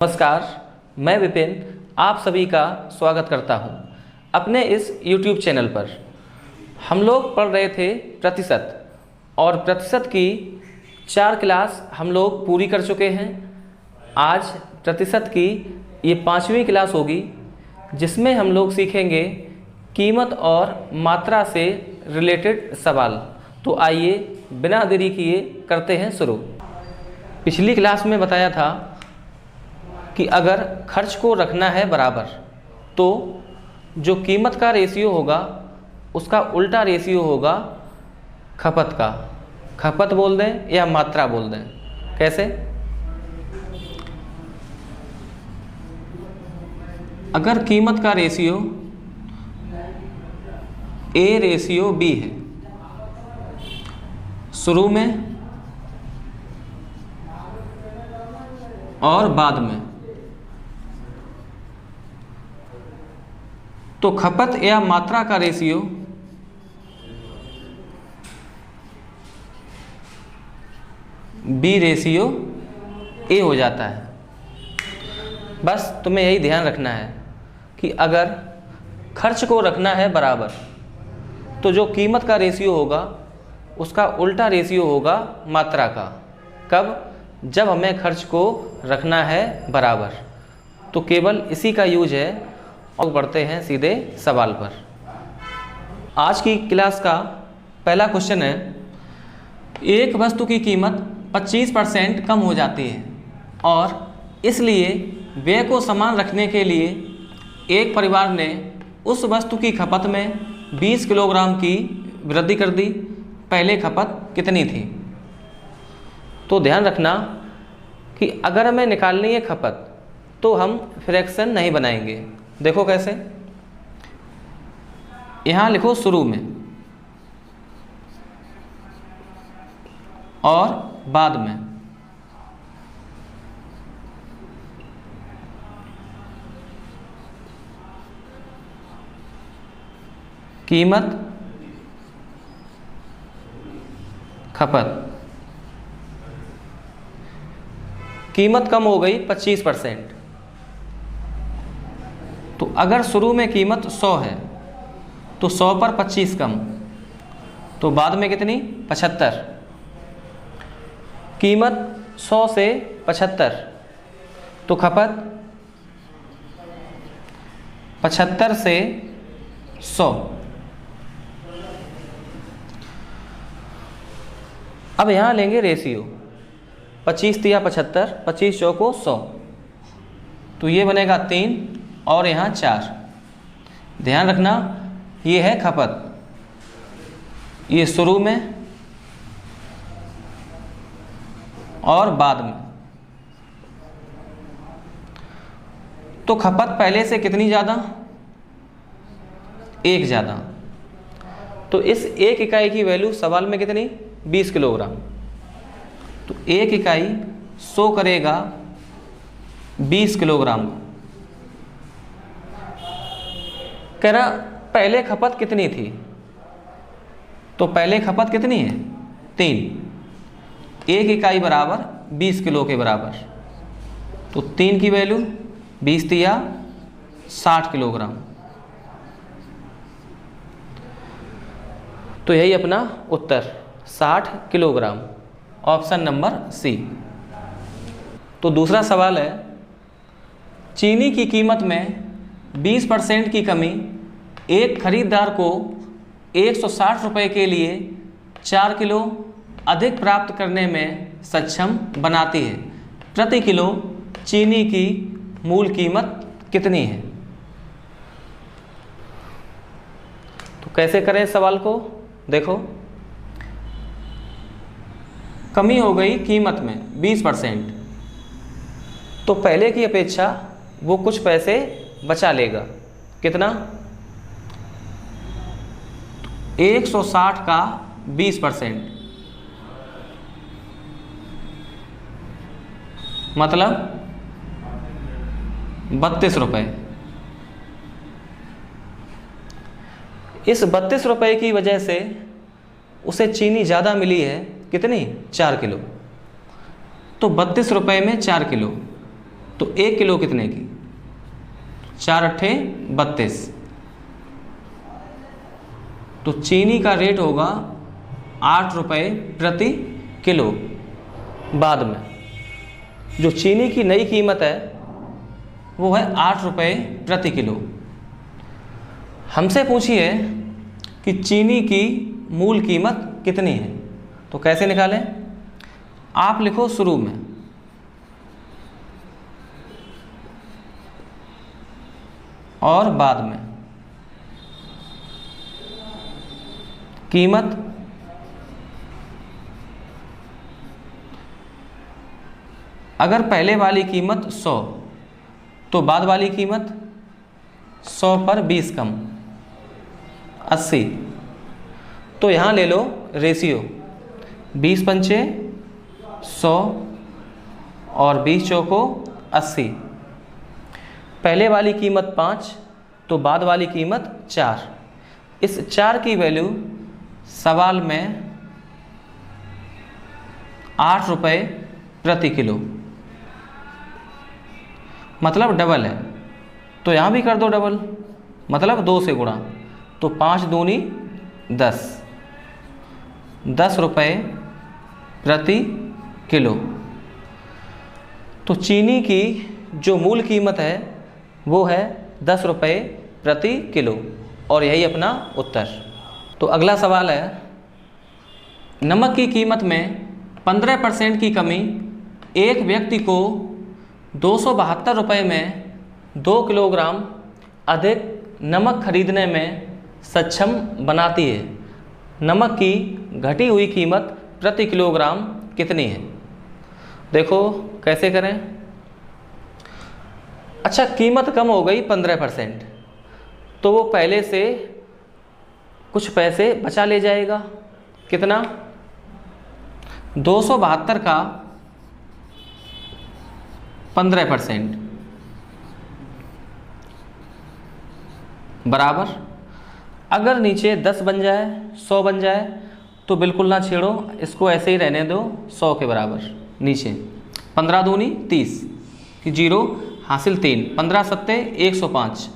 नमस्कार, मैं विपिन आप सभी का स्वागत करता हूं अपने इस YouTube चैनल पर। हम लोग पढ़ रहे थे प्रतिशत और प्रतिशत की 4 क्लास हम लोग पूरी कर चुके हैं। आज प्रतिशत की ये 5वीं क्लास होगी जिसमें हम लोग सीखेंगे कीमत और मात्रा से रिलेटेड सवाल। तो आइए बिना देरी किए करते हैं शुरू। पिछली क्लास में बताया था कि अगर खर्च को रखना है बराबर तो जो कीमत का रेशियो होगा उसका उल्टा रेशियो होगा खपत का। खपत बोल दें या मात्रा बोल दें, कैसे? अगर कीमत का रेशियो A/B है शुरू में और बाद में, तो खपत या मात्रा का रेशियो B/A हो जाता है। बस तुम्हें यही ध्यान रखना है कि अगर खर्च को रखना है बराबर तो जो कीमत का रेशियो होगा उसका उल्टा रेशियो होगा मात्रा का। कब? जब हमें खर्च को रखना है बराबर। तो केवल इसी का यूज है। और बढ़ते हैं सीधे सवाल पर। आज की क्लास का पहला क्वेश्चन है, एक वस्तु की कीमत 25% कम हो जाती है और इसलिए व्यय को समान रखने के लिए एक परिवार ने उस वस्तु की खपत में 20 किलोग्राम की वृद्धि कर दी। पहले खपत कितनी थी? तो ध्यान रखना कि अगर हमें निकालनी है खपत तो हम फ्रैक्शन नहीं बनाएंगे। देखो कैसे, यहाँ लिखो शुरू में और बाद में। कीमत खपत, कीमत कम हो गई 25%। तो अगर शुरू में कीमत 100 है तो 100 पर 25 कम, तो बाद में कितनी? 75। कीमत 100 से 75 तो खपत 75 से 100। अब यहाँ लेंगे रेशियो 25 या 75, 25 चौको 100, तो ये बनेगा 3 और यहाँ 4। ध्यान रखना ये है खपत, ये शुरू में और बाद में। तो खपत पहले से कितनी ज़्यादा? 1 ज़्यादा। तो इस 1 इकाई की वैल्यू सवाल में कितनी? 20 किलोग्राम। तो 1 इकाई 100 करेगा 20 किलोग्राम। कह रहा पहले खपत कितनी थी? तो पहले खपत कितनी है? 3। 1 इकाई बराबर 20 किलो के बराबर, तो 3 की वैल्यू 20 तिया 60 किलोग्राम। तो यही अपना उत्तर 60 किलोग्राम, ऑप्शन नंबर सी। तो दूसरा सवाल है, चीनी की कीमत में 20% की कमी एक खरीदार को 160 रुपये के लिए 4 किलो अधिक प्राप्त करने में सक्षम बनाती है। प्रति किलो चीनी की मूल कीमत कितनी है? तो कैसे करें सवाल को? देखो, कमी हो गई कीमत में 20%, तो पहले की अपेक्षा वो कुछ पैसे बचा लेगा। कितना? 160 का 20% मतलब 32 रुपये। इस 32 रुपये की वजह से उसे चीनी ज़्यादा मिली है। कितनी? 4 किलो। तो 32 रुपये में 4 किलो, तो 1 किलो कितने की? 4 अट्ठे 32। तो चीनी का रेट होगा 8 रुपये प्रति किलो। बाद में जो चीनी की नई कीमत है वो है 8 रुपये प्रति किलो। हमसे पूछिए कि चीनी की मूल कीमत कितनी है, तो कैसे निकालें? आप लिखो शुरू में और बाद में कीमत। अगर पहले वाली कीमत 100 तो बाद वाली कीमत 100 पर 20 कम 80। तो यहाँ ले लो रेशियो 20 पंचे 100 और 20 चौको 80। पहले वाली कीमत 5 तो बाद वाली कीमत 4। इस 4 की वैल्यू सवाल में 8 रुपये प्रति किलो, मतलब डबल है। तो यहाँ भी कर दो डबल, मतलब 2 से गुणा। तो 5 दूनी 10, 10 रुपये प्रति किलो। तो चीनी की जो मूल कीमत है वो है 10 रुपये प्रति किलो, और यही अपना उत्तर। तो अगला सवाल है, नमक की कीमत में 15% की कमी एक व्यक्ति को 272 रुपये में 2 किलोग्राम अधिक नमक खरीदने में सक्षम बनाती है। नमक की घटी हुई कीमत प्रति किलोग्राम कितनी है? देखो कैसे करें। अच्छा, कीमत कम हो गई 15%, तो वो पहले से कुछ पैसे बचा ले जाएगा। कितना? 272 का 15% बराबर, अगर नीचे 10 बन जाए 100 बन जाए तो बिल्कुल ना छेड़ो, इसको ऐसे ही रहने दो 100 के बराबर। नीचे 15 दूनी 30 कि 0 हासिल 3, 15 सत्ते 105,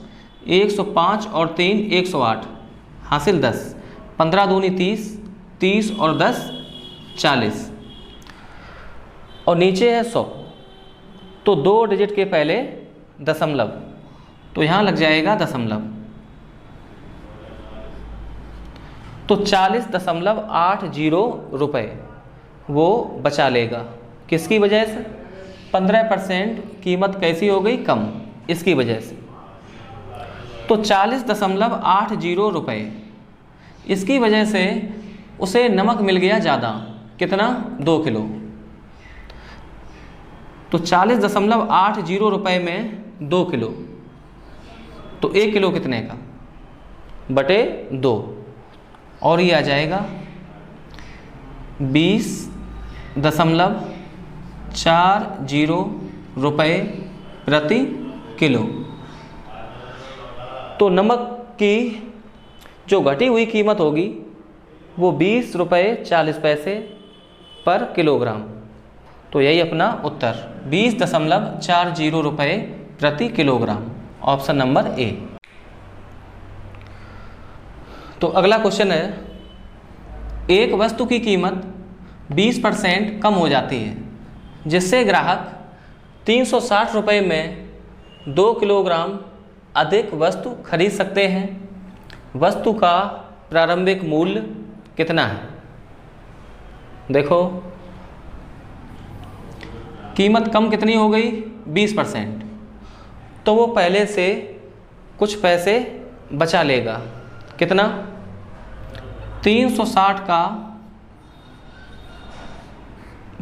105 और 3 108 हासिल 10, 15 दूनी 30, 30 और 10 40, और नीचे है 100। तो 2 डिजिट के पहले दशमलव, तो यहाँ लग जाएगा दशमलव। तो 40.80 रुपये वो बचा लेगा। किसकी वजह से? 15% कीमत कैसी हो गई? कम, इसकी वजह से। तो 40.80 रुपये, इसकी वजह से उसे नमक मिल गया ज़्यादा। कितना? 2 किलो। तो 40.80 रुपये में 2 किलो, तो 1 किलो कितने का? बटे 2, और ये आ जाएगा 20.40 रुपये प्रति किलो। तो नमक की जो घटी हुई कीमत होगी वो 20 रुपये 40 पैसे पर किलोग्राम। तो यही अपना उत्तर 20.40 रुपये प्रति किलोग्राम, ऑप्शन नंबर ए। तो अगला क्वेश्चन है, एक वस्तु की कीमत 20% कम हो जाती है जिससे ग्राहक 360 रुपये में 2 किलोग्राम अधिक वस्तु खरीद सकते हैं। वस्तु का प्रारंभिक मूल्य कितना है? देखो कीमत कम कितनी हो गई? 20%, तो वो पहले से कुछ पैसे बचा लेगा। कितना? 360 का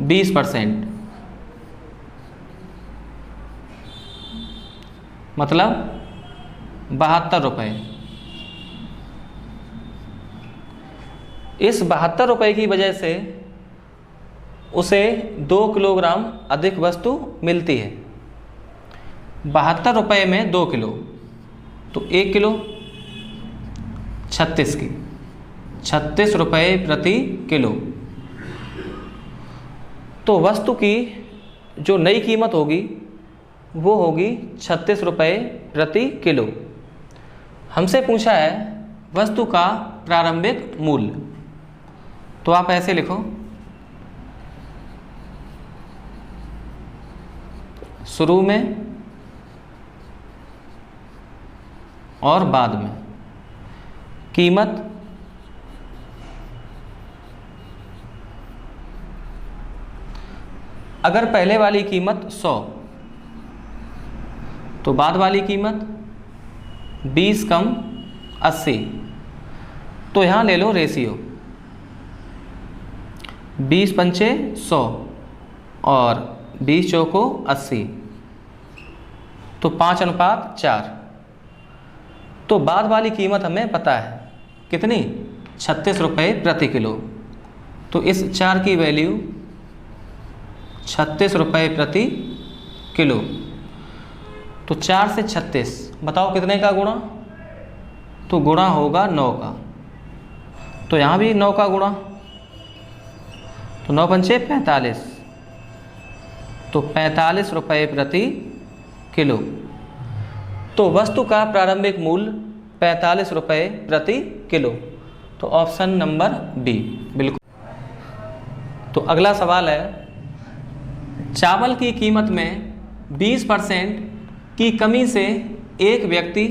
20%, मतलब 72 रुपये। इस 72 रुपये की वजह से उसे 2 किलोग्राम अधिक वस्तु मिलती है। 72 रुपये में 2 किलो, तो 1 किलो 36 की, 36 रुपये प्रति किलो। तो वस्तु की जो नई कीमत होगी वो होगी 36 रुपये प्रति किलो। हमसे पूछा है वस्तु का प्रारंभिक मूल्य, तो आप ऐसे लिखो, शुरू में और बाद में कीमत अगर पहले वाली कीमत 100 तो बाद वाली कीमत 20 कम 80, तो यहाँ ले लो रेशियो 20 पंचे 100 और 20 चौको 80, तो 5:4। तो बाद वाली कीमत हमें पता है कितनी, 36 रुपये प्रति किलो। तो इस 4 की वैल्यू 36 रुपये प्रति किलो। तो 4 से 36 बताओ कितने का गुणा, तो गुणा होगा 9 का। तो यहाँ भी 9 का गुणा, तो 9 पंचे 45, तो 45 रुपये प्रति किलो। तो वस्तु का प्रारंभिक मूल्य 45 रुपये प्रति किलो। तो ऑप्शन नंबर बी बिल्कुल। तो अगला सवाल है, चावल की कीमत में 20% की कमी से एक व्यक्ति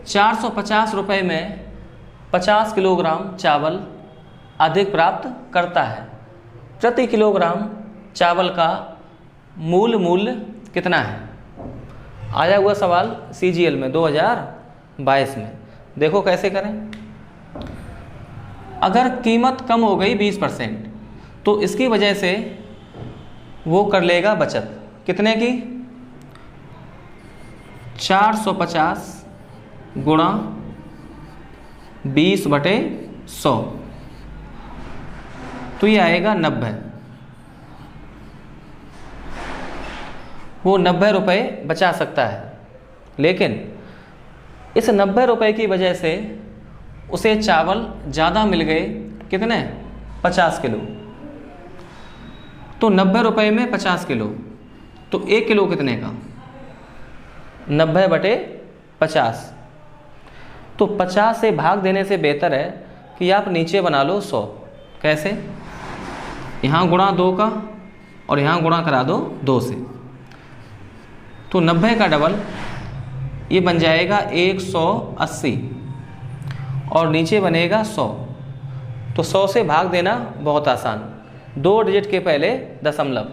450 रुपये में 50 किलोग्राम चावल अधिक प्राप्त करता है। प्रति किलोग्राम चावल का मूल्य कितना है? आया हुआ सवाल CGL में 2022 में। देखो कैसे करें। अगर कीमत कम हो गई 20% तो इसकी वजह से वो कर लेगा बचत कितने की, 450 गुणा 20/100, तो ये आएगा 90। वो 90 रुपये बचा सकता है, लेकिन इस 90 रुपये की वजह से उसे चावल ज़्यादा मिल गए, कितने, 50 किलो। तो 90 रुपये में 50 किलो, तो 1 किलो कितने का, 90/50। तो 50 से भाग देने से बेहतर है कि आप नीचे बना लो 100। कैसे? यहाँ गुणा 2 का और यहाँ गुणा करा दो 2 से, तो 90 का डबल ये बन जाएगा 180 और नीचे बनेगा 100। तो 100 से भाग देना बहुत आसान, 2 डिजिट के पहले दशमलव,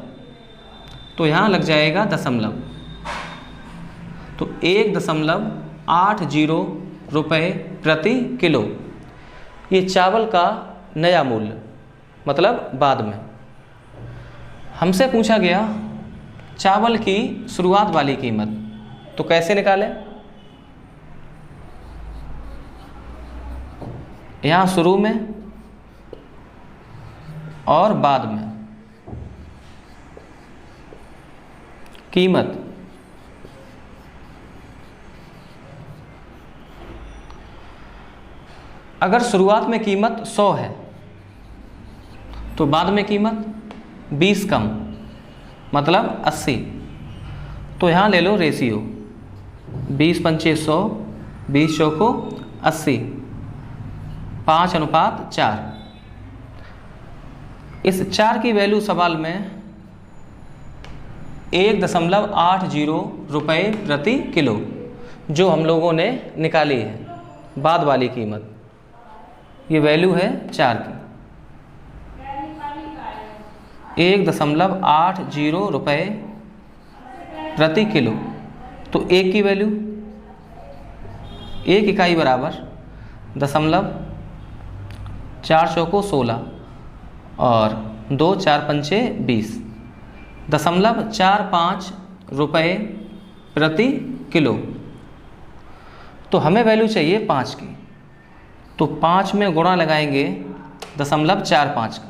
तो यहाँ लग जाएगा दशमलव। तो 1.80 रुपये प्रति किलो ये चावल का नया मूल्य, मतलब बाद में। हमसे पूछा गया चावल की शुरुआत वाली कीमत, तो कैसे निकालें? यहाँ शुरू में और बाद में कीमत अगर शुरुआत में कीमत 100 है तो बाद में कीमत 20 कम, मतलब 80। तो यहाँ ले लो रेशियो 20 पंचे 100, 20 चौको 80, 5:4। इस 4 की वैल्यू सवाल में 1.80 रुपये प्रति किलो जो हम लोगों ने निकाली है, बाद वाली कीमत, ये वैल्यू है 4 की। 1.80 रुपये प्रति किलो। तो 1 की वैल्यू, 1 इकाई बराबर 0.4 चौको 16 और 2 4 पंचे 20, 0.45 रुपये प्रति किलो। तो हमें वैल्यू चाहिए 5 की, तो 5 में गुणा लगाएंगे 0.45 का,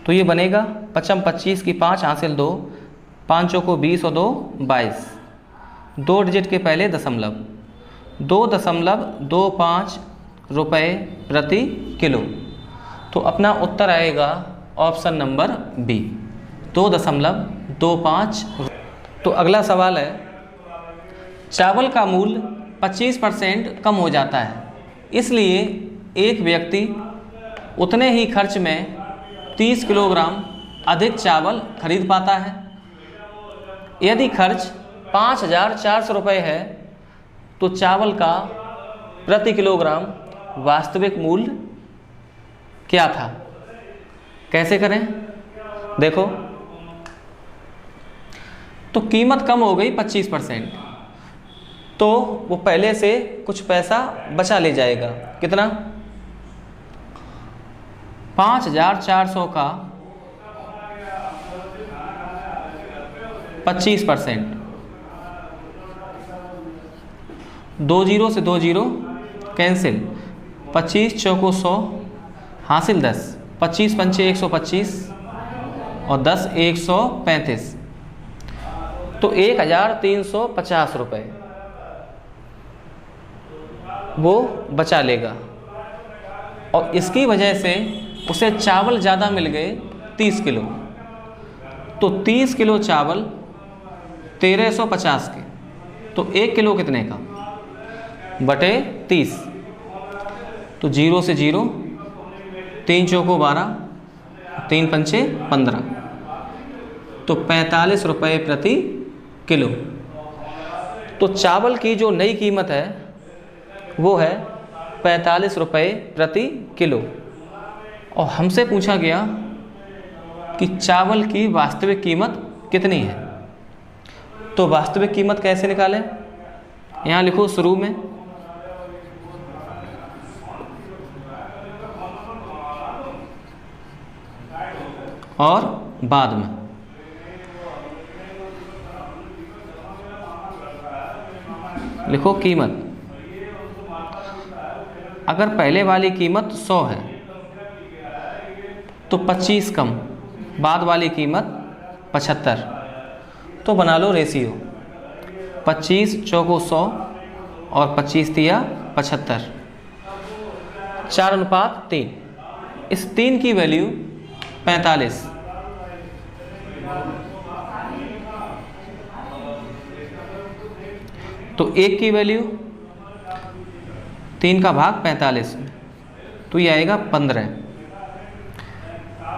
तो ये बनेगा 5 25 की 5 हासिल 2, 5 चौको 20 और 2 22, 2 डिजिट के पहले दशमलव, 2.25 रुपये प्रति किलो। तो अपना उत्तर आएगा ऑप्शन नंबर बी, 25। तो अगला सवाल है, चावल का मूल्य 25% कम हो जाता है, इसलिए एक व्यक्ति उतने ही खर्च में 30 किलोग्राम अधिक चावल खरीद पाता है। यदि खर्च 5,400 रुपये है तो चावल का प्रति किलोग्राम वास्तविक मूल्य क्या था? कैसे करें? देखो, तो कीमत कम हो गई 25%, तो वो पहले से कुछ पैसा बचा ले जाएगा। कितना? 5,400 का 25%, 2 जीरो से 2 जीरो कैंसिल, 25 चौको 100 हासिल 10, 25 पंचे 125 और 10 135, तो 1,350 रुपये वो बचा लेगा। और इसकी वजह से उसे चावल ज़्यादा मिल गए 30 किलो, तो 30 किलो चावल 1,350 के, तो 1 किलो कितने का? बटे 30, तो 0 से 0, 3 चौको 12, 3 पंचे 15, तो 45 रुपये प्रति किलो। तो चावल की जो नई कीमत है वो है 45 रुपये प्रति किलो। और हमसे पूछा गया कि चावल की वास्तविक कीमत कितनी है। तो वास्तविक कीमत कैसे निकालें? यहाँ लिखो शुरू में और बाद में। लिखो कीमत। अगर पहले वाली कीमत 100 है तो 25 कम, बाद वाली कीमत 75, तो बना लो रेशियो 25 चौको 100 और 25 तिया 75, 4:3। इस 3 की वैल्यू 45, तो 1 की वैल्यू 3 का भाग 45 में, तो ये आएगा 15।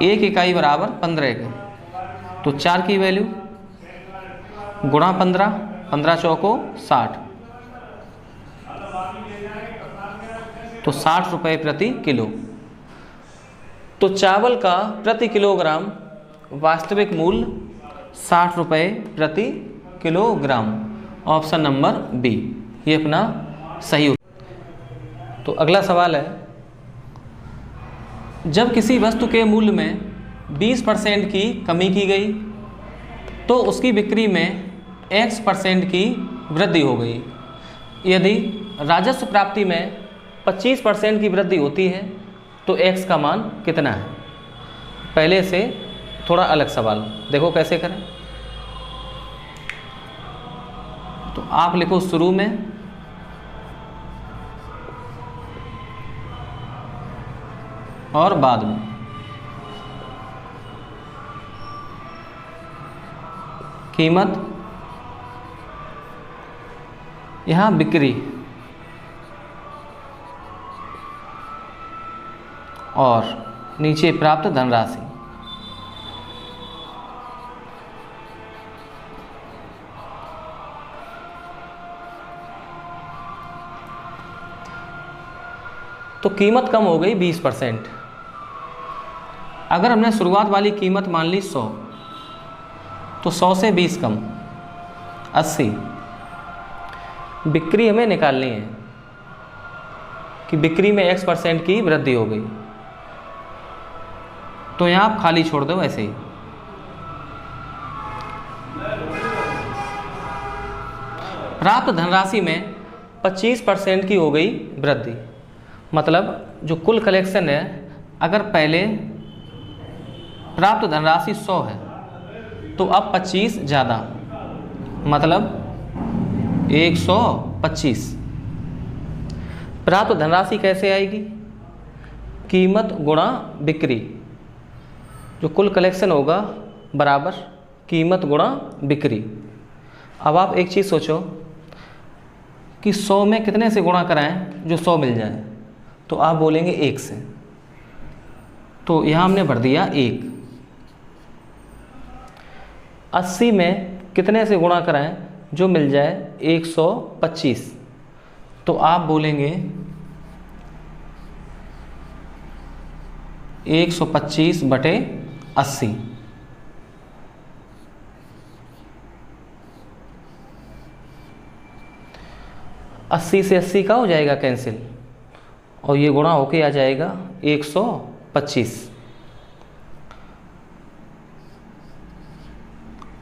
1 इकाई बराबर 15 के, तो 4 की वैल्यू गुणा 15, 15 चौको 60, तो 60 रुपये प्रति किलो। तो चावल का प्रति किलोग्राम वास्तविक मूल्य 60 रुपये प्रति किलोग्राम। ऑप्शन नंबर बी ये अपना सही उत्तर। तो अगला सवाल है, जब किसी वस्तु के मूल्य में 20% की कमी की गई तो उसकी बिक्री में X% की वृद्धि हो गई। यदि राजस्व प्राप्ति में 25% की वृद्धि होती है तो X का मान कितना है? पहले से थोड़ा अलग सवाल, देखो कैसे करें। तो आप लिखो शुरू में और बाद में। कीमत, यहाँ बिक्री और नीचे प्राप्त धनराशि। तो कीमत कम हो गई 20%। अगर हमने शुरुआत वाली कीमत मान ली 100, तो 100 से 20 कम 80। बिक्री हमें निकालनी है कि बिक्री में X% की वृद्धि हो गई, तो यहाँ आप खाली छोड़ दो ऐसे ही। प्राप्त धनराशि में 25% की हो गई वृद्धि, मतलब जो कुल कलेक्शन है, अगर पहले प्राप्त धनराशि 100 है तो अब 25 ज़्यादा, मतलब 125। प्राप्त धनराशि कैसे आएगी? कीमत गुणा बिक्री, जो कुल कलेक्शन होगा बराबर कीमत गुणा बिक्री। अब आप एक चीज़ सोचो कि 100 में कितने से गुणा कराएं जो 100 मिल जाए, तो आप बोलेंगे 1 से। तो यहाँ हमने भर दिया 1। 80 में कितने से गुणा कराएं जो मिल जाए 125, तो आप बोलेंगे 125/80। अस्सी से 80 का हो जाएगा कैंसिल और ये गुणा होके आ जाएगा 125।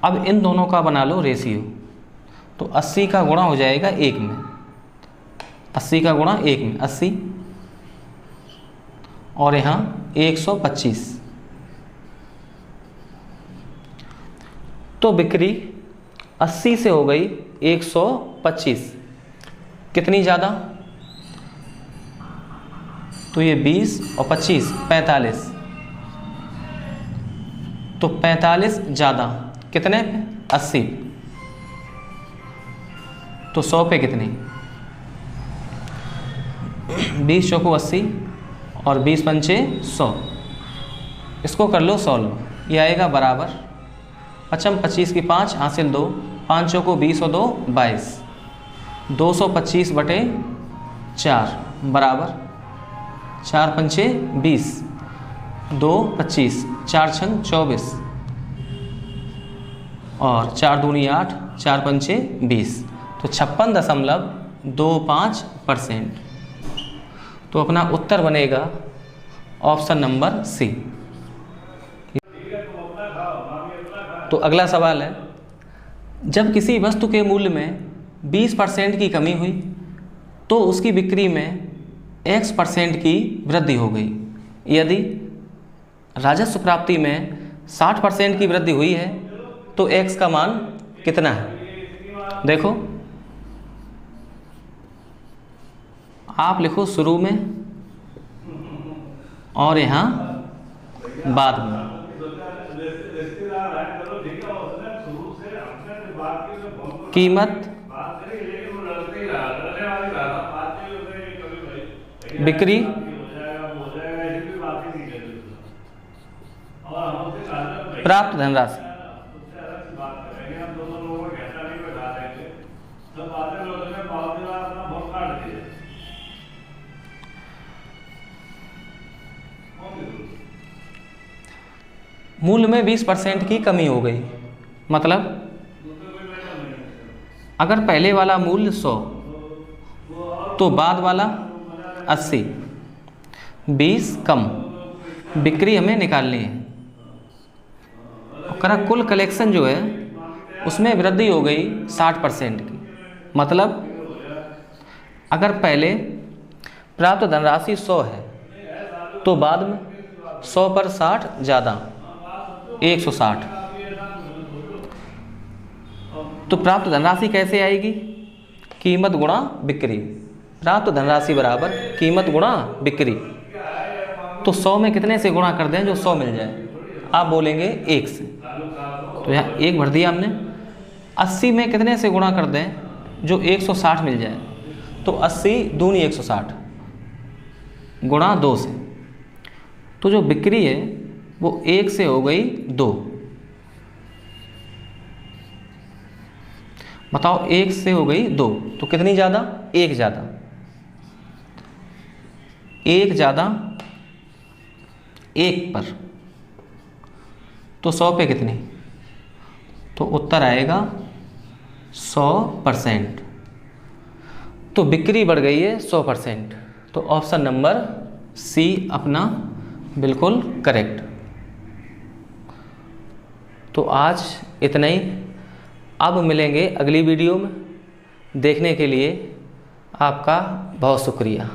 अब इन दोनों का बना लो रेशियो। तो 80 का गुणा हो जाएगा 1 में, 80 का गुणा 1 में 80 और यहाँ 125। तो बिक्री 80 से हो गई 125। कितनी ज़्यादा? तो ये 20 और 25 45। तो 45 ज़्यादा कितने पे? 80। तो 100 पे कितनी? 20 चौको 80 और 20 पंचे 100। इसको कर लो सॉल्व। ये आएगा बराबर 55 25 की 5 हासिल 2, 5 चौको 20 और 2 22, 225/4 बराबर 4 पंचे 20, 2 25, 4 छंग 24 और 4 दूनी 8, 4 पंचे 20। तो 56.25%। तो अपना उत्तर बनेगा ऑप्शन नंबर सी। तो अगला सवाल है, जब किसी वस्तु के मूल्य में 20% की कमी हुई तो उसकी बिक्री में X% की वृद्धि हो गई। यदि राजस्व प्राप्ति में 60% की वृद्धि हुई है तो X का मान कितना है? देखो, आप लिखो शुरू में और यहाँ बाद में। कीमत बिक्री प्राप्त धनराशि। मूल्य में 20% की कमी हो गई, मतलब अगर पहले वाला मूल्य 100 तो बाद वाला 80, 20 कम, बिक्री हमें निकालनी है। और कुल कलेक्शन जो है उसमें वृद्धि हो गई 60% की, मतलब अगर पहले प्राप्त धनराशि 100 है तो बाद में 100 पर 60 ज़्यादा 160। तो प्राप्त धनराशि कैसे आएगी? कीमत गुणा बिक्री। प्राप्त धनराशि बराबर कीमत गुणा बिक्री। तो 100 में कितने से गुणा कर दें जो 100 मिल जाए? आप बोलेंगे 1 से। तो यहाँ 1 भर दिया हमने। 80 में कितने से गुणा कर दें जो 160 मिल जाए? तो 80 दूनी 160 गुणा 2 से। तो जो बिक्री है वो 1 से हो गई 2। बताओ, 1 से हो गई 2 तो कितनी ज़्यादा? 1 ज़्यादा। 1 ज़्यादा 1 पर, तो 100 पे कितनी? तो उत्तर आएगा 100%। तो बिक्री बढ़ गई है 100%। तो ऑप्शन नंबर सी अपना बिल्कुल करेक्ट। तो आज इतना ही। अब मिलेंगे अगली वीडियो में। देखने के लिए आपका बहुत शुक्रिया।